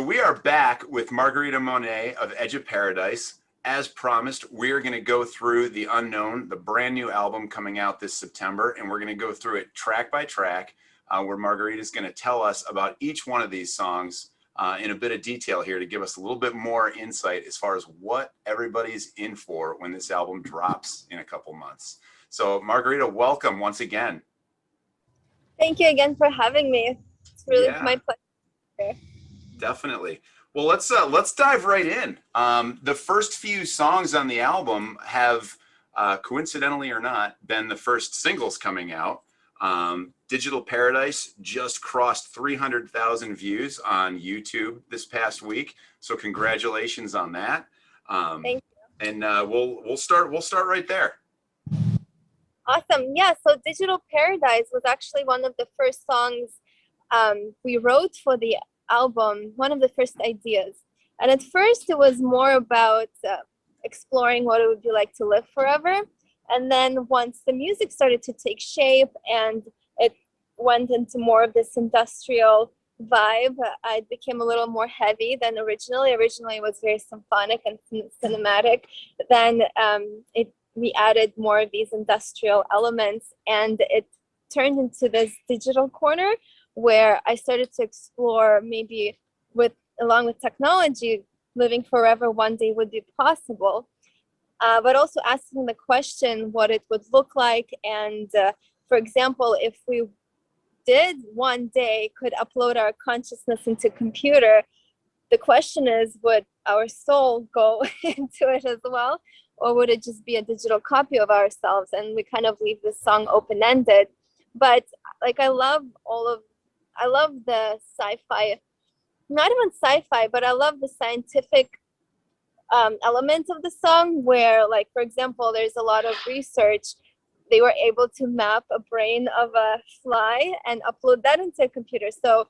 we are back with Margarita Monet of Edge of Paradise. As promised, we're going to go through The Unknown, the brand new album coming out this September, and we're going to go through it track by track, where Margarita is going to tell us about each one of these songs in a bit of detail here to give us a little bit more insight as far as what everybody's in for when this album drops in a couple months. So Margarita, welcome once again. Thank you again for having me. It's really my pleasure. Definitely. Well, let's dive right in. The first few songs on the album have, coincidentally or not, been the first singles coming out. Digital Paradise just crossed 300,000 views on YouTube this past week, so congratulations on that. Thank you. And we'll start right there. Awesome. Yeah. So Digital Paradise was actually one of the first songs we wrote for the album, one of the first ideas. And at first it was more about exploring what it would be like to live forever. And then once the music started to take shape and it went into more of this industrial vibe, it became a little more heavy than originally. Originally it was very symphonic and cinematic. Then we added more of these industrial elements, and it turned into this digital corner where I started to explore maybe along with technology, living forever one day would be possible, but also asking the question what it would look like. And for example, if we did one day could upload our consciousness into a computer, the question is, would our soul go into it as well? Or would it just be a digital copy of ourselves? And we kind of leave this song open-ended. But like I love the sci-fi, not even sci-fi, but I love the scientific element of the song where, like, for example, there's a lot of research. They were able to map a brain of a fly and upload that into a computer. So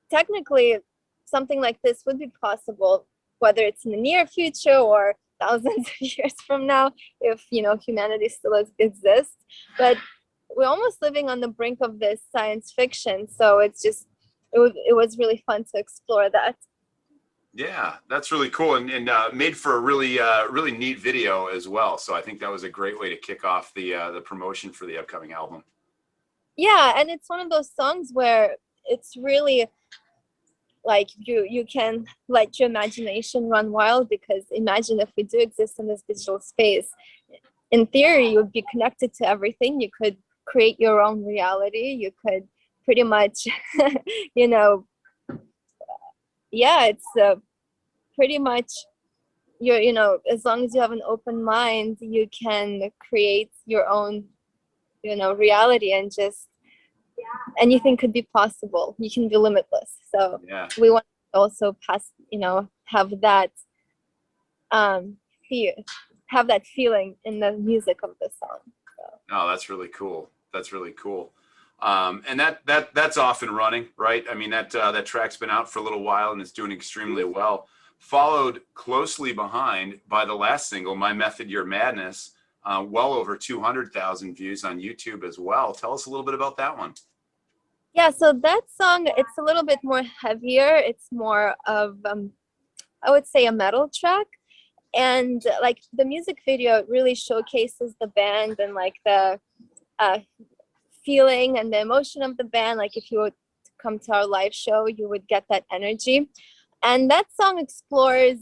technically something like this would be possible, whether it's in the near future or thousands of years from now, if humanity still exists. But we're almost living on the brink of this science fiction, so it was really fun to explore that. Yeah, that's really cool, and made for a really really neat video as well. So I think that was a great way to kick off the promotion for the upcoming album. Yeah, and it's one of those songs where it's really like you can let your imagination run wild, because imagine if we do exist in this digital space. In theory, you would be connected to everything. You could create your own reality. You could pretty much, it's pretty much as long as you have an open mind, you can create your own, reality, and just anything could be possible. You can be limitless. So yeah, we want to also have that have that feeling in the music of the song. So. Oh, that's really cool. That's really cool. And that's off and running, right? I mean, that track's been out for a little while and it's doing extremely well. Followed closely behind by the last single, My Method, Your Madness, well over 200,000 views on YouTube as well. Tell us a little bit about that one. Yeah, so that song, it's a little bit more heavier. It's more of, I would say, a metal track. And like the music video really showcases the band and like the feeling and the emotion of the band. Like if you would come to our live show, you would get that energy. And that song explores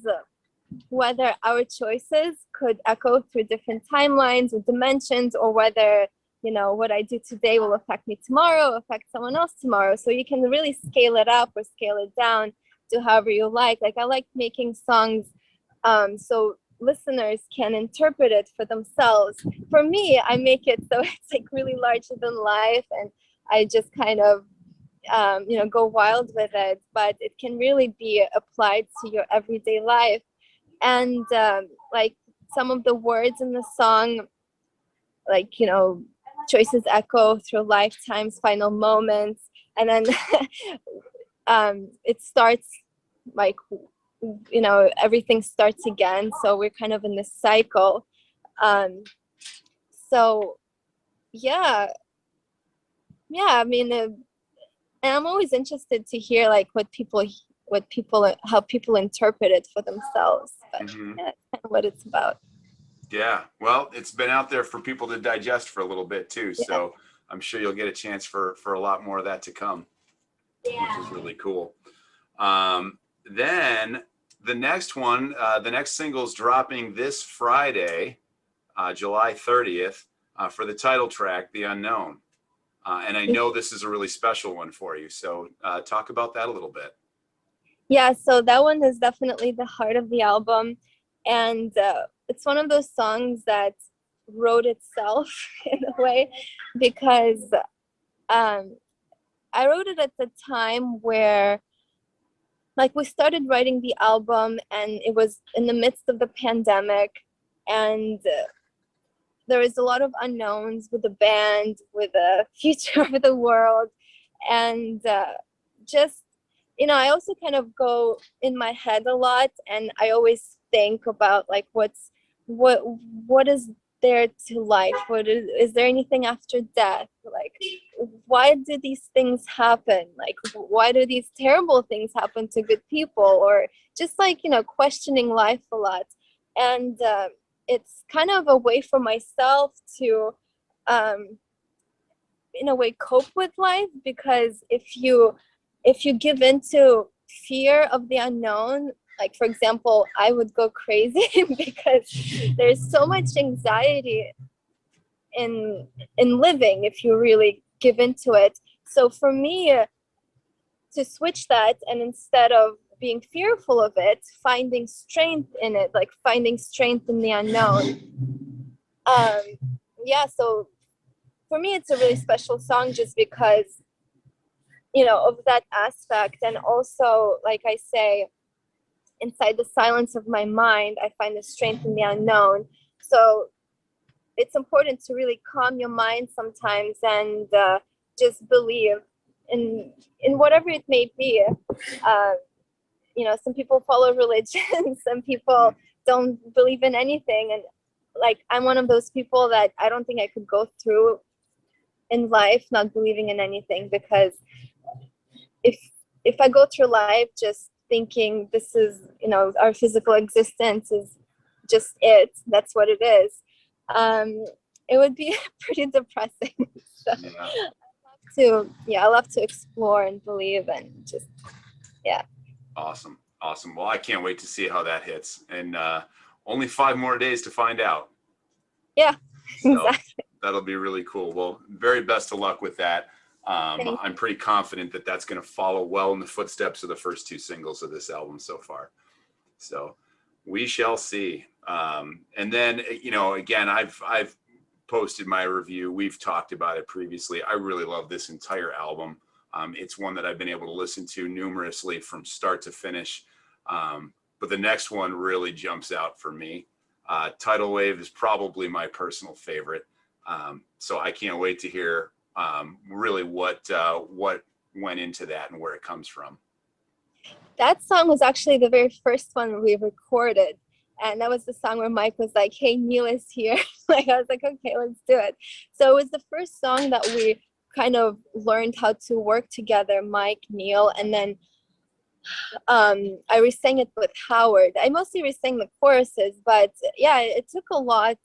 whether our choices could echo through different timelines or dimensions, or whether what I do today will affect me tomorrow, affect someone else tomorrow. So you can really scale it up or scale it down to however you like. Like I like making songs so listeners can interpret it for themselves. For me, I make it so it's like really larger than life, and I just kind of go wild with it, but it can really be applied to your everyday life. And like some of the words in the song, like choices echo through lifetime's final moments, and then it starts like everything starts again, so we're kind of in this cycle. So yeah, I mean, and I'm always interested to hear like what people what people, how people interpret it for themselves. But Mhm. yeah, that's kind of what it's about. Yeah, well, it's been out there for people to digest for a little bit too, Yeah. so I'm sure you'll get a chance for a lot more of that to come, which is really cool. Then the next one, the next single's dropping this Friday, July 30th, for the title track, The Unknown. And I know this is a really special one for you, so talk about that a little bit. Yeah, so that one is definitely the heart of the album, and it's one of those songs that wrote itself in a way, because I wrote it at the time where, like, we started writing the album and it was in the midst of the pandemic, and there was a lot of unknowns with the band, with the future of the world, and just, you know, I also kind of go in my head a lot, and I always think about, like, what is there to life? What is there anything after death? Like, why do these things happen? Like, why do these terrible things happen to good people? Or just, like, you know, questioning life a lot. And it's kind of a way for myself to in a way cope with life, because if you give into fear of the unknown, like, for example, I would go crazy because there's so much anxiety in living if you really give into it. So for me, to switch that, and instead of being fearful of it, finding strength in it, like finding strength in the unknown. um yeah, so for me it's a really special song, just because, you know, of that aspect. And also, like I say, inside the silence of my mind, I find the strength in the unknown. So it's important to really calm your mind sometimes, and just believe in whatever it may be. uh, you know, some people follow religion, some people don't believe in anything, and, like, I'm one of those people that I don't think I could go through in life not believing in anything, because if I go through life just thinking this is, you know, our physical existence is just it, that's what it is, it would be pretty depressing. So I love to explore and believe, and just, yeah. Awesome. Well, I can't wait to see how that hits, and only 5 more days to find out. Yeah, So exactly. that'll be really cool. Well, very best of luck with that. I'm pretty confident that that's going to follow well in the footsteps of the first 2 singles of this album so far. So we shall see. And then, you know, again, I've posted my review. We've talked about it previously. I really love this entire album. It's one that I've been able to listen to numerously from start to finish. But the next one really jumps out for me. Tidal Wave is probably my personal favorite. So I can't wait to hear really what went into that and where it comes from. That song was actually the very first one we recorded. And that was the song where Mike was like, hey, Neil is here. Like, I was like, okay, let's do it. So it was the first song that we kind of learned how to work together, Mike, Neil, and then I re-sang it with Howard. I mostly re-sang the choruses, but yeah, it took a lot.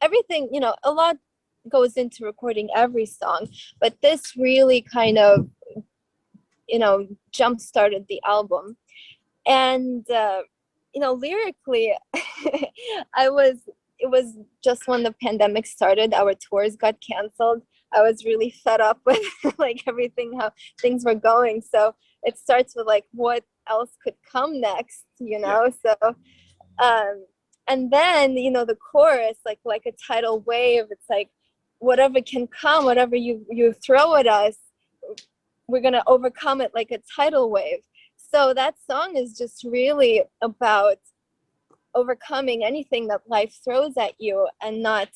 Everything, you know, a lot goes into recording every song, but this really kind of, you know, jump started the album. And you know, lyrically, it was just when the pandemic started, our tours got canceled. I was really fed up with like everything, how things were going. So it starts with like, what else could come next, you know? Yeah. So and then, you know, the chorus, like a tidal wave, it's like, whatever can come, whatever you throw at us, we're gonna overcome it like a tidal wave. So that song is just really about overcoming anything that life throws at you, and not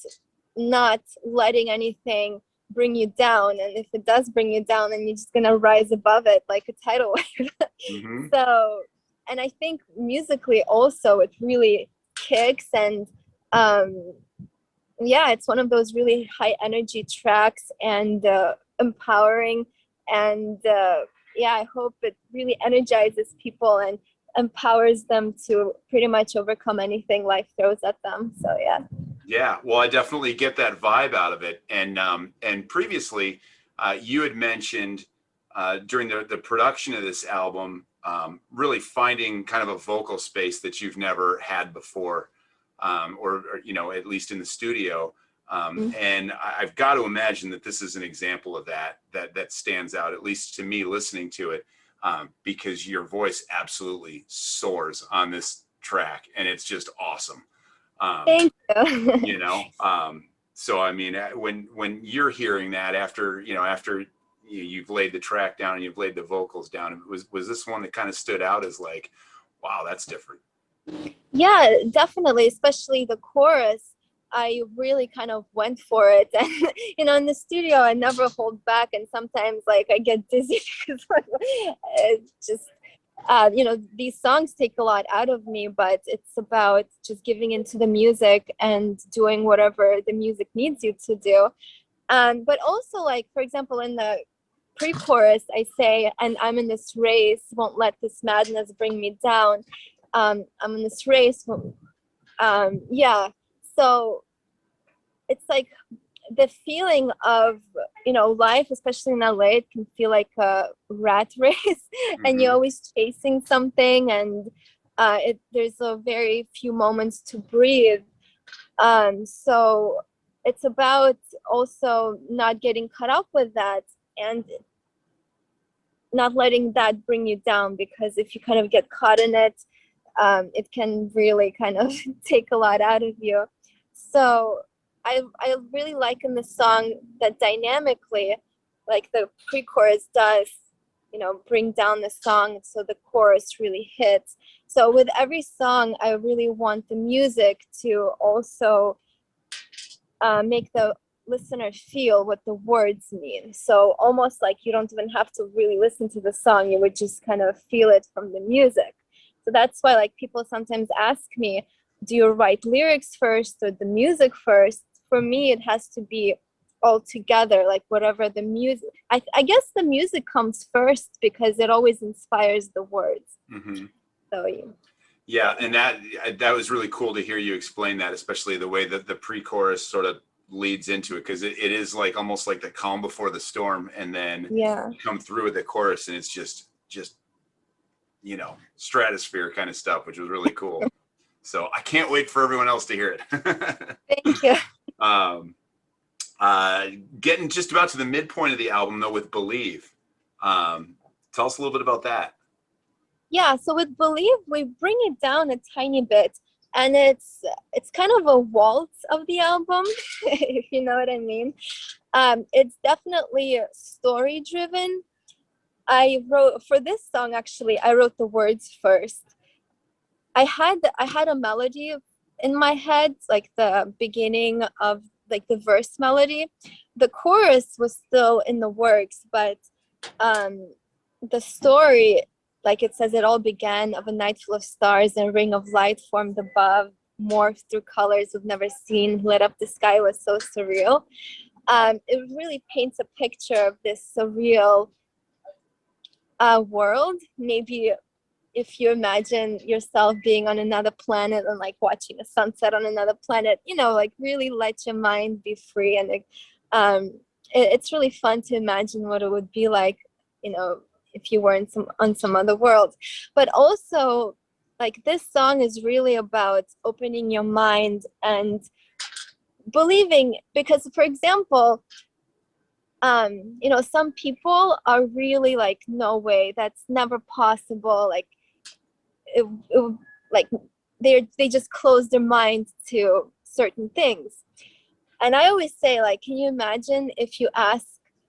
letting anything bring you down. And if it does bring you down, then you're just gonna rise above it like a tidal wave. Mm-hmm. So, and I think musically also it really kicks, and yeah, it's one of those really high energy tracks, and empowering, and yeah, I hope it really energizes people and empowers them to pretty much overcome anything life throws at them. So yeah. Yeah, well, I definitely get that vibe out of it. And previously, you had mentioned during the production of this album, really finding kind of a vocal space that you've never had before, or you know, at least in the studio. And I've got to imagine that this is an example of that stands out, at least to me listening to it, because your voice absolutely soars on this track, and it's just awesome. Thank you. You know, so I mean, when you're hearing that after, you know, after you've laid the track down and you've laid the vocals down, was this one that kind of stood out as like, wow, that's different? Yeah, definitely, especially the chorus. I really kind of went for it. And you know, in the studio I never hold back, and sometimes like I get dizzy because it's just you know, these songs take a lot out of me, but it's about just giving into the music and doing whatever the music needs you to do. But also, like, for example, in the pre-chorus, I say, and I'm in this race, won't let this madness bring me down. I'm in this race. Yeah. So it's like the feeling of, you know, life, especially in LA, it can feel like a rat race, and you're always chasing something, and there's a very few moments to breathe. So it's about also not getting caught up with that and not letting that bring you down, because if you kind of get caught in it, it can really kind of take a lot out of you. So I really like in the song that dynamically, like the pre-chorus does, you know, bring down the song so the chorus really hits. So with every song, I really want the music to also make the listener feel what the words mean. So almost like you don't even have to really listen to the song, you would just kind of feel it from the music. So that's why, like, people sometimes ask me, do you write lyrics first or the music first? For me, it has to be all together, like whatever the music, I guess the music comes first because it always inspires the words. So yeah, and that was really cool to hear you explain that, especially the way that the pre-chorus sort of leads into it, because it is like almost like the calm before the storm, and then yeah, you come through with the chorus and it's just you know, stratosphere kind of stuff, which was really cool. So I can't wait for everyone else to hear it. thank you. Getting just about to the midpoint of the album though with Believe. Tell us a little bit about that. Yeah, so with Believe, we bring it down a tiny bit, and it's kind of a waltz of the album, if you know what I mean. It's definitely story driven. I wrote for this song, actually, I wrote the words first. I had a melody in my head, like the beginning of like the verse melody. The chorus was still in the works, but the story, like it says, it all began of a night full of stars and a ring of light formed above, morphed through colors we've never seen, lit up the sky, was so surreal. It really paints a picture of this surreal world. Maybe if you imagine yourself being on another planet and like watching a sunset on another planet, you know, like really let your mind be free. And it's really fun to imagine what it would be like, you know, if you were in on some other world. But also, like, this song is really about opening your mind and believing, because for example, you know, some people are really like, no way, that's never possible, like it like they just close their mind to certain things. And I always say, like, can you imagine if you ask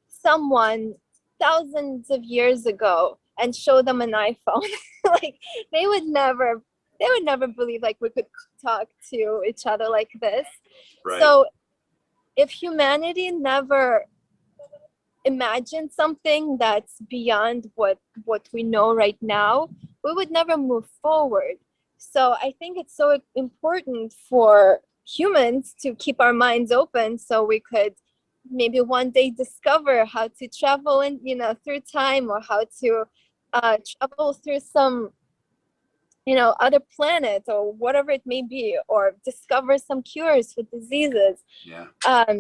someone thousands of years ago and show them an iPhone? Like they would never believe like we could talk to each other like this. Right. So if humanity never imagined something that's beyond what we know right now, we would never move forward. So I think it's so important for humans to keep our minds open so we could maybe one day discover how to travel in, you know, through time, or how to travel through some, you know, other planet, or whatever it may be, or discover some cures for diseases. Yeah.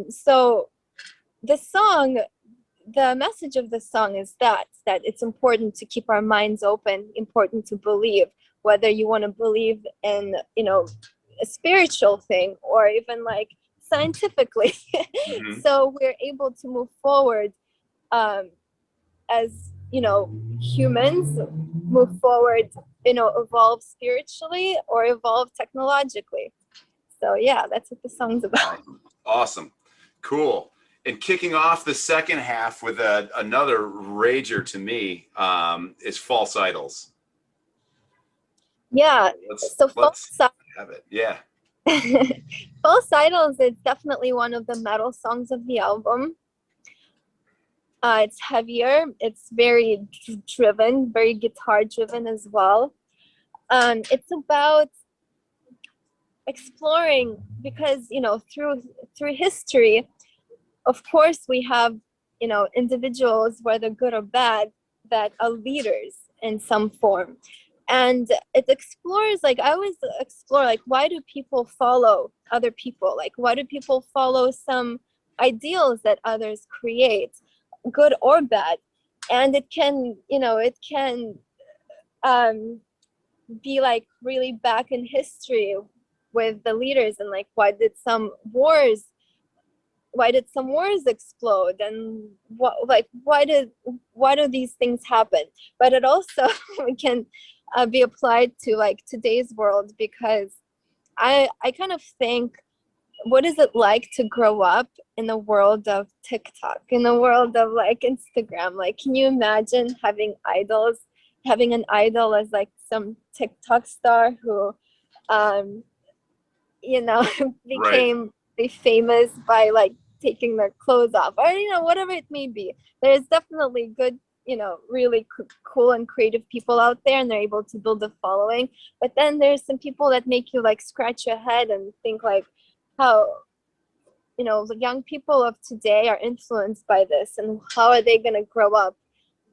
So the song, the message of the song is that it's important to keep our minds open, important to believe, whether you want to believe in, you know, a spiritual thing or even like scientifically. Mm-hmm. So we're able to move forward, as, you know, humans move forward, you know, evolve spiritually or evolve technologically. So yeah, that's what the song's about. Awesome. Cool. And kicking off the second half with another rager to me, is False Idols. Yeah. So Let's have it. Yeah. False Idols is definitely one of the metal songs of the album. It's heavier. It's very driven, very guitar driven as well. It's about exploring, because, you know, through history, of course, we have, you know, individuals, whether good or bad, that are leaders in some form. And it explores, like, I always explore, like, why do people follow other people? Like, why do people follow some ideals that others create, good or bad? And it can, you know, it can be like really back in history with the leaders, and like, why did some wars explode, and what, like, why do these things happen? But it also can be applied to like today's world, because I kind of think, what is it like to grow up in the world of TikTok, in the world of like Instagram? Like, can you imagine having an idol as like some TikTok star who you know, became famous by like taking their clothes off, or, you know, whatever it may be. There's definitely good, you know, really cool and creative people out there, and they're able to build a following. But then there's some people that make you like scratch your head and think like, how, you know, the young people of today are influenced by this, and how are they going to grow up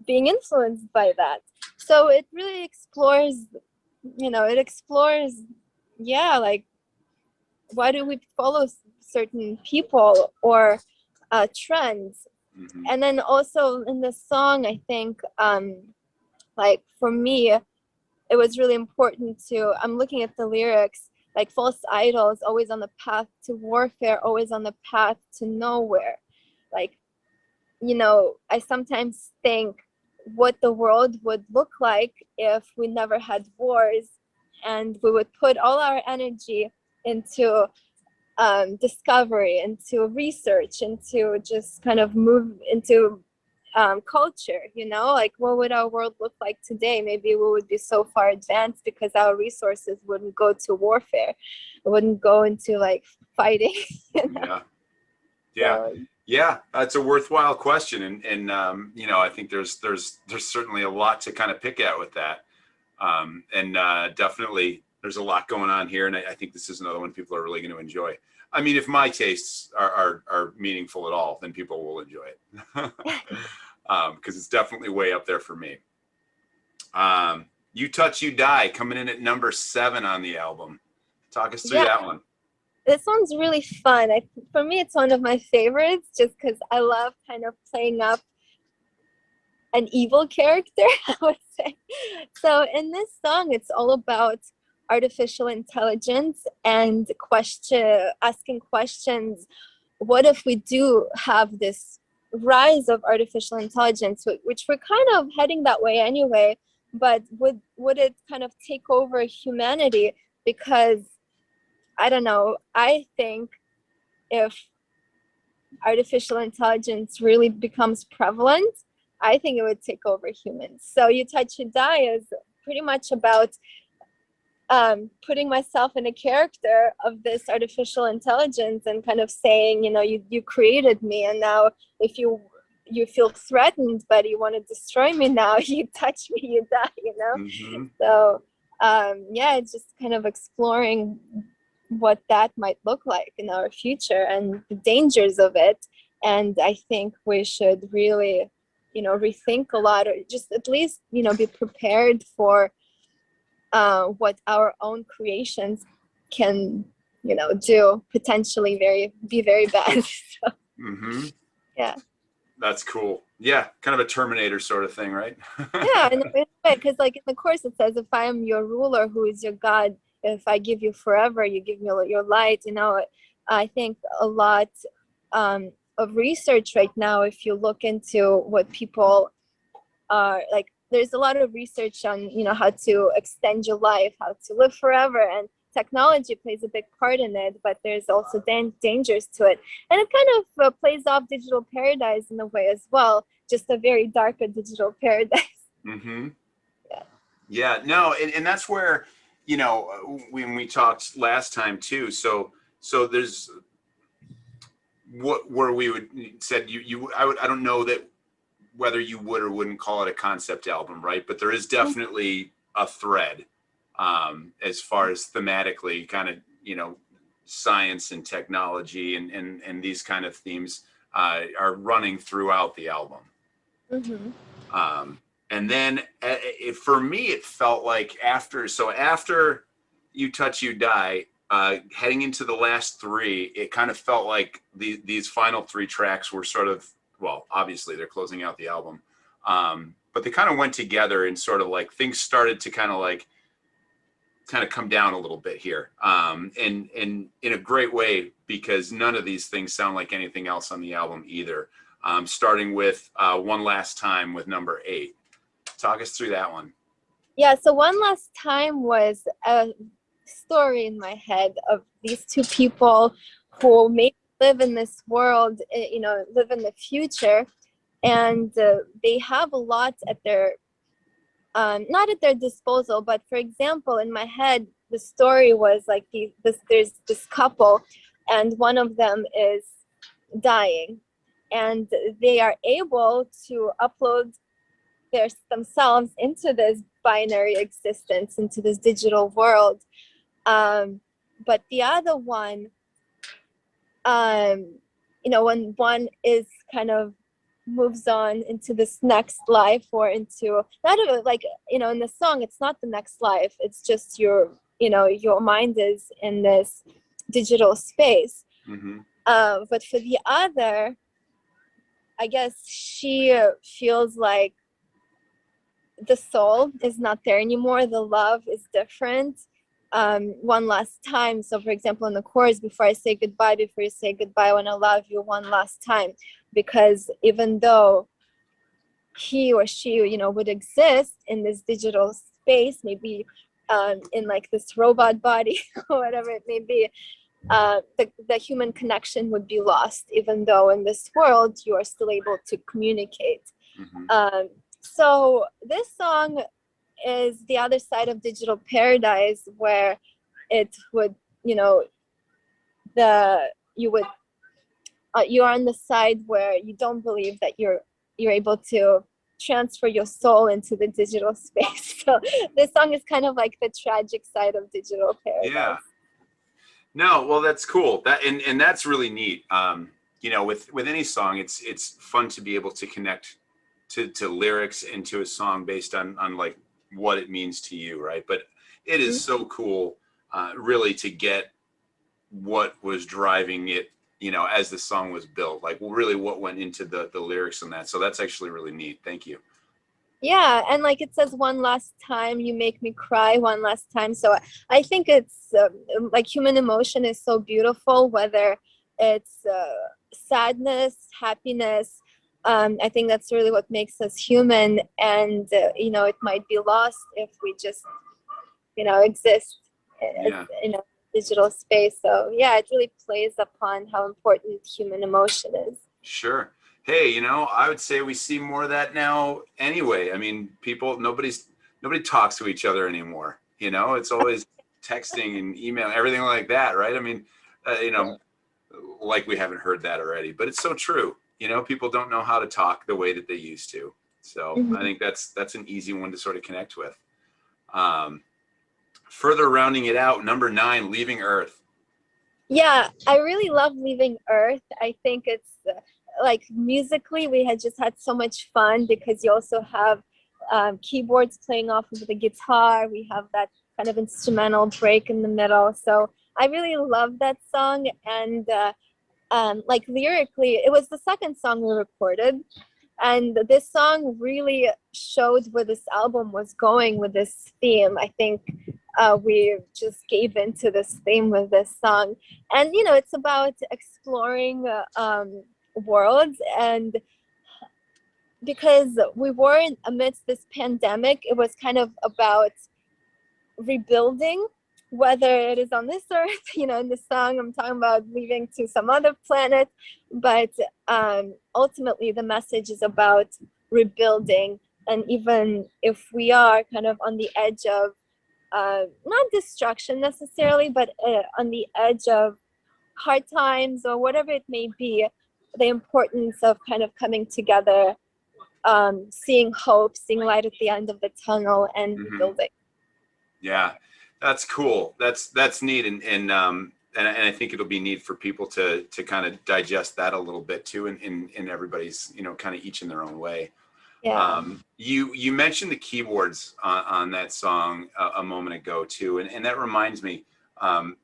being influenced by that? So it really explores, you know, yeah, like, why do we follow certain people or trends? Mm-hmm. And then also in the song, I think, like, for me, it was really important to, I'm looking at the lyrics, like, false idols, always on the path to warfare, always on the path to nowhere. Like, you know, I sometimes think what the world would look like if we never had wars, and we would put all our energy into discovery, into research, into just kind of move into culture, you know, like, what would our world look like today? Maybe we would be so far advanced because our resources wouldn't go to warfare, it wouldn't go into like fighting. You know? Yeah. So, Yeah, that's a worthwhile question, and you know, I think there's certainly a lot to kind of pick at with that, and definitely there's a lot going on here, and I think this is another one people are really going to enjoy. I mean, if my tastes are meaningful at all, then people will enjoy it, because it's definitely way up there for me. You Touch You Die, coming in at number 7 on the album. Talk us through that one. This one's really fun. For me, it's one of my favorites, just because I love kind of playing up an evil character, I would say. So in this song, it's all about artificial intelligence and asking questions. What if we do have this rise of artificial intelligence, which we're kind of heading that way anyway, but would it kind of take over humanity? Because, I don't know, I think if artificial intelligence really becomes prevalent, I think it would take over humans. So You Touch You Die is pretty much about putting myself in a character of this artificial intelligence, and kind of saying, you know, you created me, and now if you feel threatened, but you want to destroy me now, you touch me, you die, you know? Mm-hmm. So yeah, it's just kind of exploring what that might look like in our future, and the dangers of it, And I think we should really, rethink a lot, or just at least, be prepared for what our own creations can, do potentially be very bad. So, Mm-hmm. yeah. That's cool. Yeah, kind of a Terminator sort of thing, right? Yeah, because like in the Course it says, if I am your ruler, who is your God, if I give you forever, you give me your light. I think a lot of research right now, if you look into what people are like, there's a lot of research on how to extend your life, how to live forever, and technology plays a big part in it, but there's also dangers to it, and it kind of plays off Digital Paradise in a way as well, just a very darker Digital Paradise. Mm-hmm. Yeah. Yeah, no, and that's where, when we talked last time too, so there's where we would said I don't know that whether you would or wouldn't call it a concept album, right? But there is definitely a thread, as far as thematically, kind of, science and technology and these kind of themes are running throughout the album. Mm-hmm. And then for me, it felt like after You Touch, You Die, heading into the last three, it kind of felt like these final three tracks were sort of, well, obviously they're closing out the album, but they kind of went together and sort of like things started to kind of come down a little bit here, and in a great way, because none of these things sound like anything else on the album either. Starting with One Last Time with number 8. Talk us through that one. Yeah, so One Last Time was a story in my head of these two people who maybe live in this world, live in the future, and they have a lot at their not at their disposal, but for example, in my head, the story was like there's this couple, and one of them is dying, and they are able to upload themselves into this binary existence, into this digital world. But the other one, when one is kind of moves on into this next life, or into not like, in the song, it's not the next life, it's just your mind is in this digital space. Mm-hmm. But for the other, I guess she feels like the soul is not there anymore, the love is different. One last time, so for example, in the chorus, before you say goodbye, I want to love you one last time, because even though he or she would exist in this digital space, maybe in like this robot body or whatever it may be, the human connection would be lost, even though in this world you are still able to communicate. Mm-hmm. So this song is the other side of Digital Paradise, where it would, you are on the side where you don't believe that you're able to transfer your soul into the digital space. So this song is kind of like the tragic side of Digital Paradise. Yeah. No, well, that's cool. And that's really neat. With any song, it's fun to be able to connect to lyrics and to a song based on like what it means to you, right? But it is so cool, really, to get what was driving it, as the song was built, like really what went into the lyrics and that. So that's actually really neat. Thank you. Yeah, and like it says, one last time you make me cry, one last time. So I think it's like human emotion is so beautiful, whether it's sadness, happiness. I think that's really what makes us human, and it might be lost if we just exist in a digital space. So yeah, it really plays upon how important human emotion is. Sure. Hey, I would say we see more of that now anyway. I mean, nobody talks to each other anymore. It's always texting and email, everything like that, right? I mean, like we haven't heard that already, but it's so true. People don't know how to talk the way that they used to. So I think that's an easy one to sort of connect with. Further rounding it out, number 9, Leaving Earth. Yeah, I really love Leaving Earth. I think it's like musically, we had just had so much fun because you also have keyboards playing off of the guitar. We have that kind of instrumental break in the middle. So I really love that song. And like lyrically, it was the second song we recorded. And this song really showed where this album was going with this theme. I think we just gave into this theme with this song. And, you know, it's about exploring worlds. And because we were amidst this pandemic, it was kind of about rebuilding, whether it is on this earth, you know, in the song I'm talking about leaving to some other planet, but ultimately the message is about rebuilding. And even if we are kind of on the edge of not destruction necessarily, but on the edge of hard times or whatever it may be, the importance of kind of coming together, seeing hope, seeing light at the end of the tunnel, and Mm-hmm. rebuilding. Yeah, that's cool. That's neat, and I think it'll be neat for people to kind of digest that a little bit too, in everybody's, you know, kind of each in their own way. Yeah. You mentioned the keyboards on that song a moment ago too, and that reminds me, kind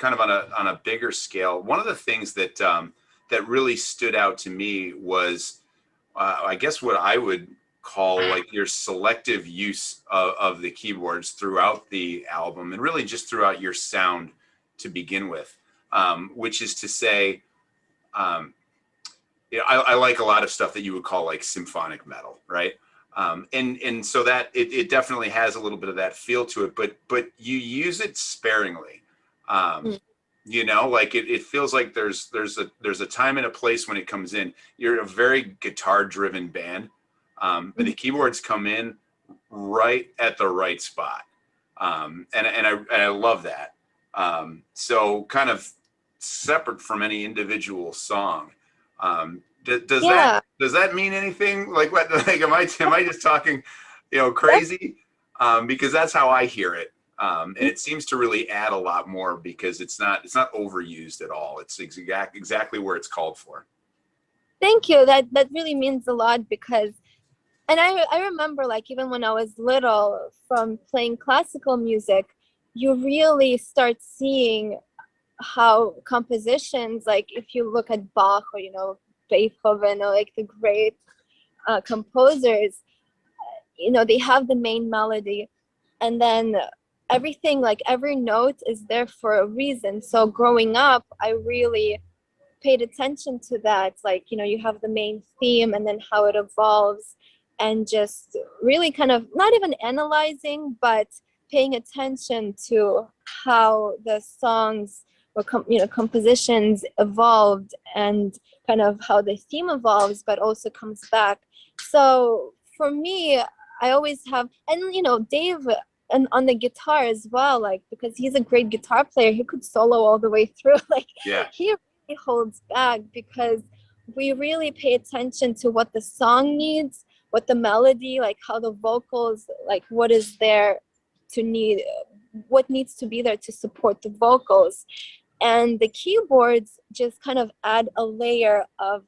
of on a bigger scale. One of the things that that really stood out to me was, I guess what I would call like your selective use of the keyboards throughout the album, and really just throughout your sound to begin with, which is to say, you know, I like a lot of stuff that you would call like symphonic metal, right? And so that it definitely has a little bit of that feel to it, but you use it sparingly. Um, Mm. you know, like it feels like there's a time and a place when it comes in. You're a very guitar driven band, but the keyboards come in right at the right spot, and I love that. So kind of separate from any individual song. Yeah. Does that mean anything? Like what? Like am I just talking, you know, crazy? Because that's how I hear it, and it seems to really add a lot more because it's not overused at all. It's exactly where it's called for. Thank you. That really means a lot because, and I remember like even when I was little from playing classical music, you really start seeing how compositions, like if you look at Bach or, you know, Beethoven or like the great composers, you know, they have the main melody, and then everything, like every note is there for a reason. So growing up, I really paid attention to that. Like, you know, you have the main theme and then how it evolves, and just really kind of not even analyzing, but paying attention to how the songs or you know, compositions evolved, and kind of how the theme evolves but also comes back. So for me, I always have, and you know, Dave, and on the guitar as well, like because he's a great guitar player, he could solo all the way through. Like Yeah. he really holds back because we really pay attention to what the song needs, what the melody, like how the vocals, like what is there to need, what needs to be there to support the vocals. And the keyboards just kind of add a layer of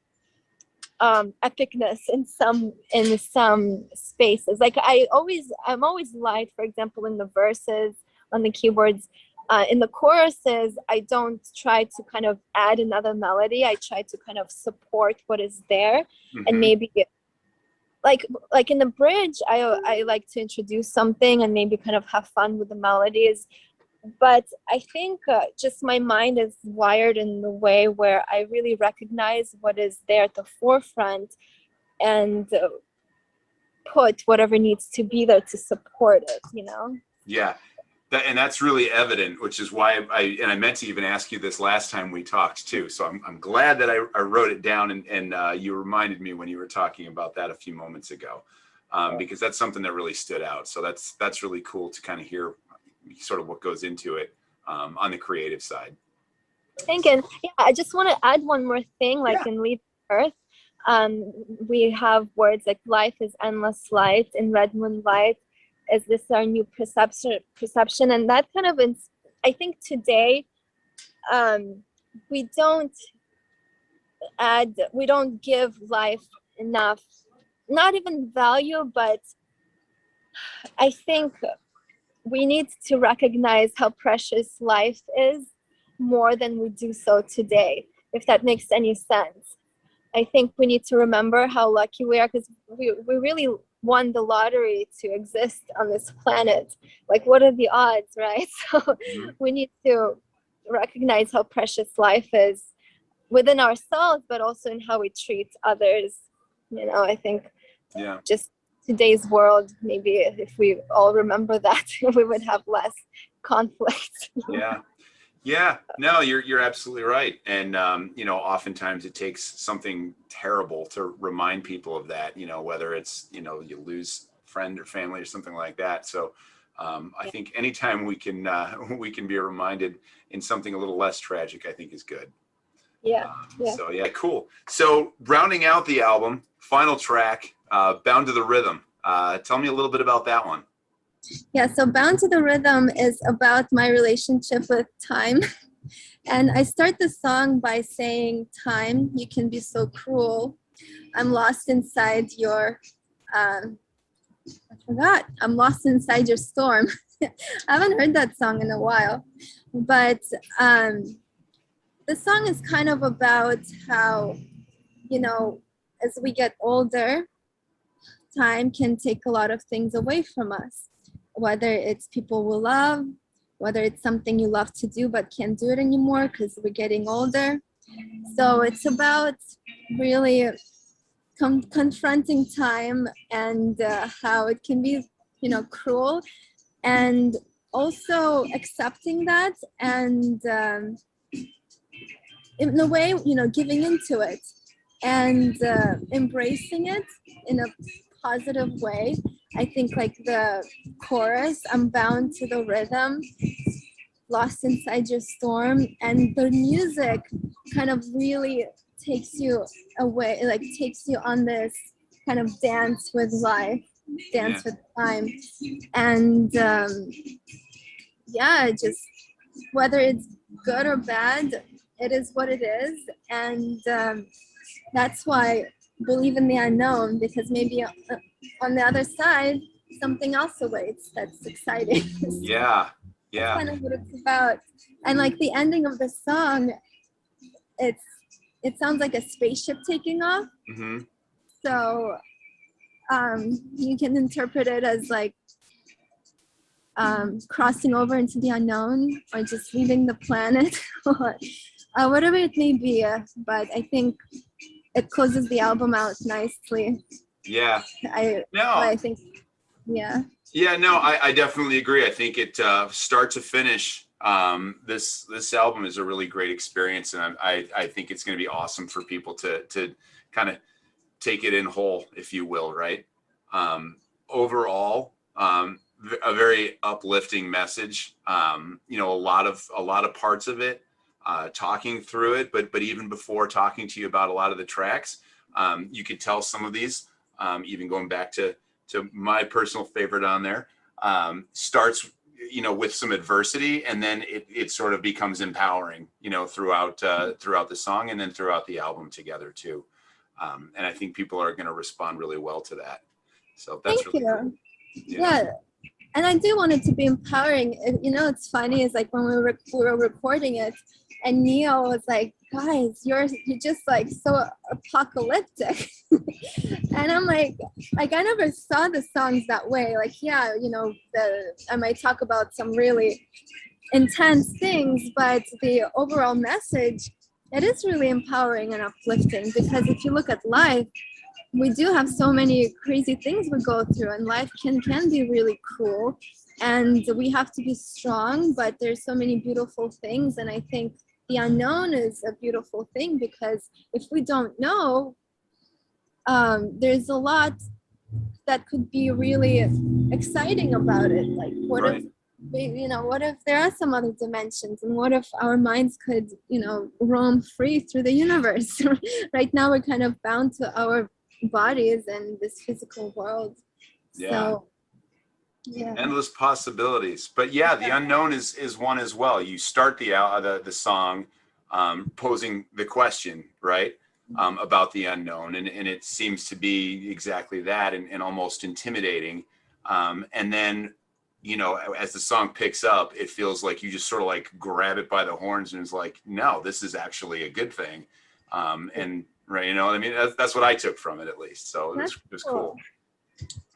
epicness in some spaces. Like I'm always light, for example, in the verses on the keyboards. In the choruses, I don't try to kind of add another melody. I try to kind of support what is there, and Mm-hmm. maybe like in the bridge, I like to introduce something and maybe kind of have fun with the melodies. But I think just my mind is wired in the way where I really recognize what is there at the forefront, and put whatever needs to be there to support it, you know? Yeah. And that's really evident, which is why I meant to even ask you this last time we talked too. So I'm glad that I wrote it down, and you reminded me when you were talking about that a few moments ago, because that's something that really stood out. So that's really cool to kind of hear sort of what goes into it, on the creative side. Thinking, yeah, I just want to add one more thing, like Yeah. in Leave Earth, we have words like life is endless light, in red moonlight, is this our new perception, and that kind of, I think today, we don't we don't give life enough, not even value, but I think we need to recognize how precious life is more than we do so today, if that makes any sense. I think we need to remember how lucky we are, because we really won the lottery to exist on this planet. Like, what are the odds, right? So Mhm. we need to recognize how precious life is within ourselves, but also in how we treat others. You know, I think Yeah. just today's world, maybe if we all remember that, we would have less conflict. Yeah. Yeah, no, you're absolutely right. And you know, oftentimes it takes something terrible to remind people of that, you know, whether it's, you know, you lose a friend or family or something like that. So I think anytime we can be reminded in something a little less tragic, I think is good. Yeah, yeah. So yeah, cool. So rounding out the album, final track, Bound to the Rhythm. Tell me a little bit about that one. Yeah, so Bound to the Rhythm is about my relationship with time. And I start the song by saying, time, you can be so cruel. I'm lost inside your, I forgot, I'm lost inside your storm. I haven't heard that song in a while. But the song is kind of about how, you know, as we get older, time can take a lot of things away from us, whether it's people we love, whether it's something you love to do but can't do it anymore because we're getting older. So it's about really confronting time and how it can be, you know, cruel, and also accepting that and in a way, you know, giving into it and embracing it in a positive way. I think like the chorus, I'm bound to the rhythm, lost inside your storm, and the music kind of really takes you away, like takes you on this kind of dance with life, Yeah. dance with time. And yeah, just whether it's good or bad, it is what it is. And that's why believe in the unknown, because maybe on the other side something else awaits that's exciting. So Yeah. that's Yeah. kind of what it's about. And like the ending of the song, it's it sounds like a spaceship taking off. Hmm. So you can interpret it as like crossing over into the unknown or just leaving the planet or whatever it may be. But I think it closes the album out nicely. Yeah. I No. I think, yeah. Yeah, no, I definitely agree. I think it start to finish, this album is a really great experience, and I think it's going to be awesome for people to kind of take it in whole, if you will, right? Overall, a very uplifting message. You know, a lot of parts of it, talking through it, but even before talking to you about a lot of the tracks, you could tell some of these, even going back to my personal favorite on there, starts, you know, with some adversity, and then it sort of becomes empowering, you know, throughout throughout the song and then throughout the album together too. And I think people are going to respond really well to that. So that's Thank really cool. you. Yeah. Yeah, and I do want it to be empowering. You know, it's funny is like when we were recording it, and Neil was like, "Guys, you're just like so apocalyptic," and I'm like I never saw the songs that way. Like, yeah, you know, I might talk about some really intense things, but the overall message, it is really empowering and uplifting, because if you look at life, we do have so many crazy things we go through, and life can be really cruel, and we have to be strong, but there's so many beautiful things. And I think the unknown is a beautiful thing, because if we don't know, there's a lot that could be really exciting about it. Like, what if Right. you know, what if there are some other dimensions, and what if our minds could, you know, roam free through the universe? Right now we're kind of bound to our bodies and this physical world. Yeah. So Yeah. Endless possibilities. But yeah, the unknown is one as well. You start the song posing the question, right? About the unknown, and it seems to be exactly that, and almost intimidating. And then, you know, as the song picks up, it feels like you just sort of like grab it by the horns and it's like, no, this is actually a good thing. And right, you know what I mean? That's what I took from it, at least. So it was cool.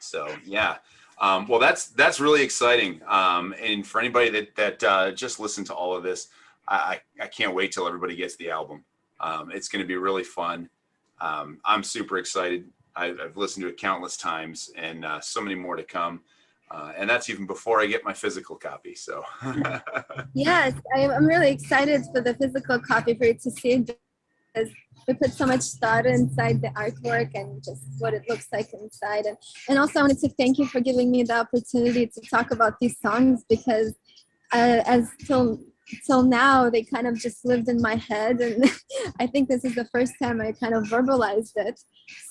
So yeah. Well, that's really exciting. And for anybody that just listened to all of this, I can't wait till everybody gets the album. It's going to be really fun. I'm super excited. I've listened to it countless times, and so many more to come. And that's even before I get my physical copy. So Yes, I'm really excited for the physical copy for you to see, because we put so much thought inside the artwork and just what it looks like inside. And also I wanted to thank you for giving me the opportunity to talk about these songs, because as till now they kind of just lived in my head, and I think this is the first time I kind of verbalized it.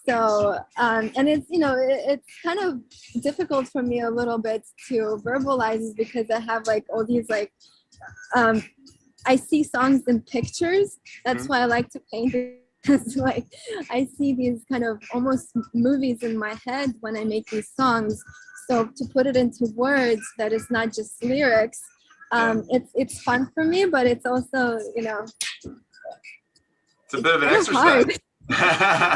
So and it's, you know, it's kind of difficult for me a little bit to verbalize, because I have like all these like I see songs in pictures. That's why I like to paint it. Because like I see these kind of almost movies in my head when I make these songs. So to put it into words that is not just lyrics, it's fun for me, but it's also, you know, it's a bit of an kind of exercise. hard.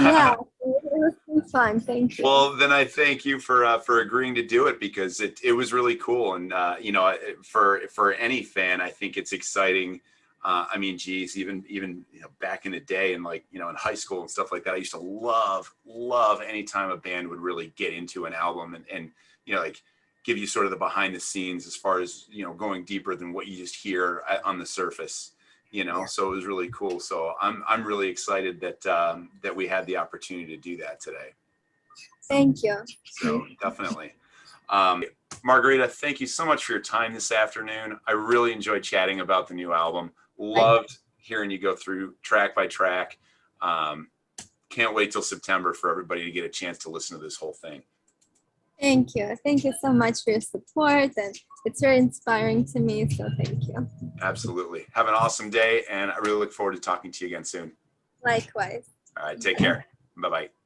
Yeah, it was fun. Thank you. Well, then I thank you for agreeing to do it, because it was really cool. And you know, for any fan, I think it's exciting. I mean, geez, even you know, back in the day, and like, you know, in high school and stuff like that, I used to love anytime a band would really get into an album and you know, like give you sort of the behind the scenes, as far as, you know, going deeper than what you just hear on the surface. You know, so it was really cool. So I'm really excited that that we had the opportunity to do that today. Thank you. So definitely. Margarita, thank you so much for your time this afternoon. I really enjoyed chatting about the new album. Loved hearing you go through track by track. Can't wait till September for everybody to get a chance to listen to this whole thing. Thank you. Thank you so much for your support, and it's very inspiring to me, so thank you. Absolutely. Have an awesome day, and I really look forward to talking to you again soon. Likewise. All right, take care. Bye-bye.